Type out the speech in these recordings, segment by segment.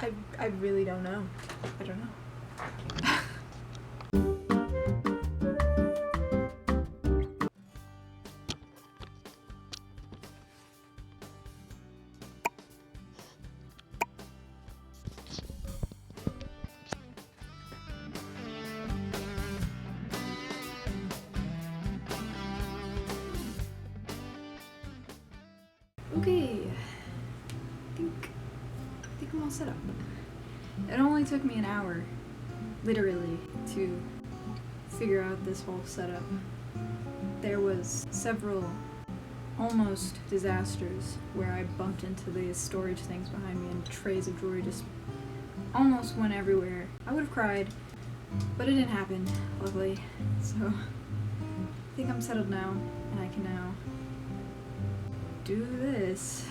I really don't know. I don't know. Okay, I think I'm all set up. It only took me an hour, literally, to figure out this whole setup. There was several almost disasters where I bumped into these storage things behind me and trays of jewelry just almost went everywhere. I would have cried, but it didn't happen, luckily. So I think I'm settled now, and I can now do this.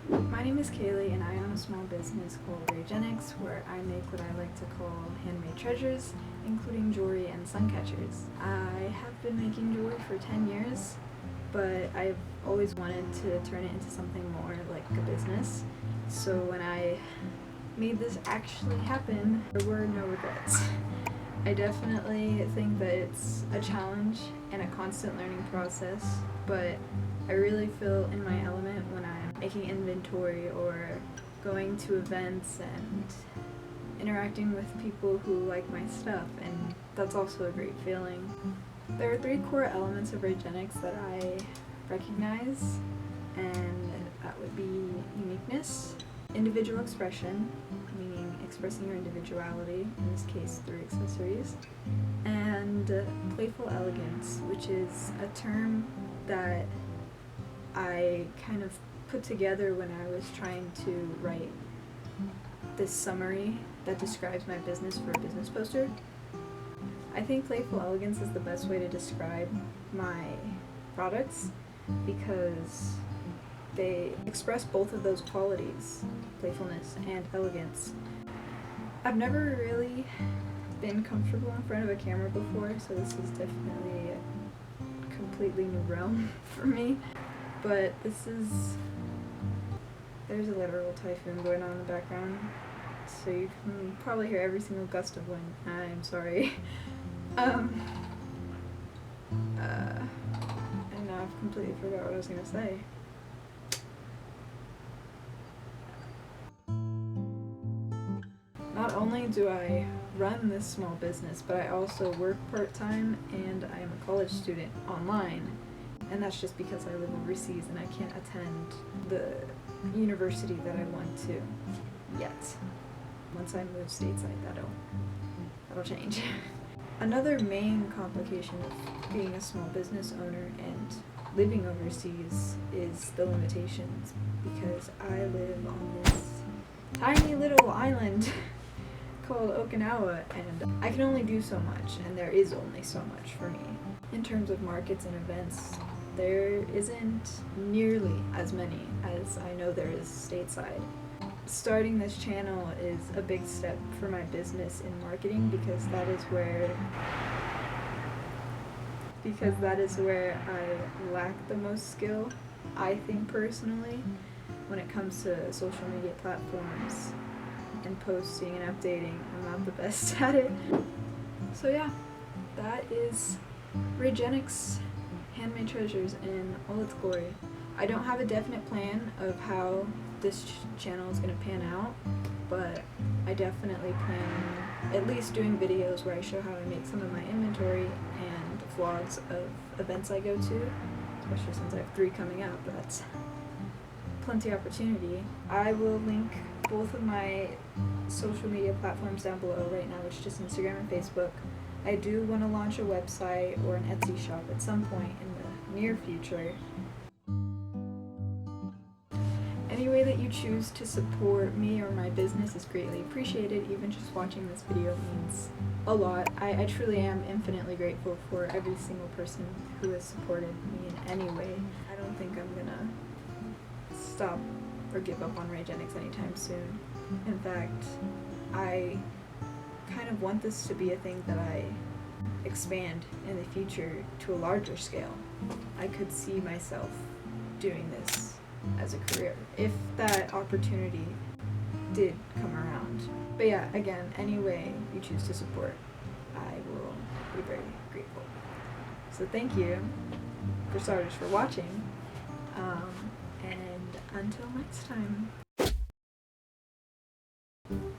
My name is Kayleigh, and I own a small business called raigenix, where I make what I like to call handmade treasures, including jewelry and suncatchers. I have been making jewelry for 10 years, but I've always wanted to turn it into something more like a business. So when I made this actually happen, there were no regrets. I definitely think that it's a challenge and a constant learning process, but I really feel in my element when I'm making inventory or going to events and interacting with people who like my stuff, and that's also a great feeling. There are 3 core elements of raigenix that I recognize, and that would be uniqueness, individual expression, meaning expressing your individuality, in this case through accessories, and playful elegance, which is a term that I kind of put together when I was trying to write this summary that describes my business for a business poster. I think playful elegance is the best way to describe my products because they express both of those qualities, playfulness and elegance. I've never really been comfortable in front of a camera before, so this is definitely a completely new realm for me. But there's a literal typhoon going on in the background, so you can probably hear every single gust of wind. I'm sorry. And now I've completely forgot what I was gonna say. Not only do I run this small business, but I also work part-time and I am a college student online. And that's just because I live overseas and I can't attend the university that I want to yet. Once I move stateside, that'll change. Another main complication of being a small business owner and living overseas is the limitations, because I live on this tiny little island called Okinawa, and I can only do so much, and there is only so much for me. In terms of markets and events, there isn't nearly as many as I know there is stateside. Starting this channel is a big step for my business in marketing because that is where I lack the most skill, I think personally, when it comes to social media platforms and posting and updating. I'm not the best at it. So yeah, that is raigenix handmade treasures in all its glory. I don't have a definite plan of how this channel is going to pan out, but I definitely plan at least doing videos where I show how I make some of my inventory and vlogs of events I go to, especially since I have 3 coming up. That's plenty of opportunity. I will link both of my social media platforms down below right now, which is just Instagram and Facebook. I do want to launch a website or an Etsy shop at some point in the near future. Any way that you choose to support me or my business is greatly appreciated. Even just watching this video means a lot. I truly am infinitely grateful for every single person who has supported me in any way. I don't think I'm gonna stop or give up on raigenix anytime soon. In fact, I kind of want this to be a thing that I expand in the future to a larger scale. I could see myself doing this as a career if that opportunity did come around. But yeah, again, any way you choose to support, I will be very grateful. So thank you, for starters, for watching, and until next time.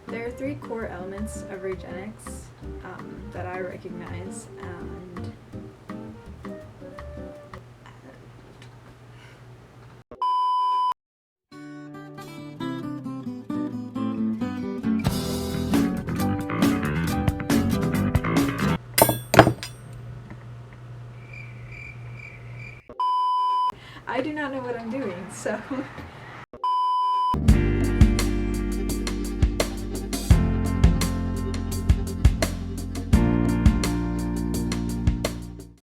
There are 3 core elements of raigenix that I recognize, and I do not know what I'm doing, so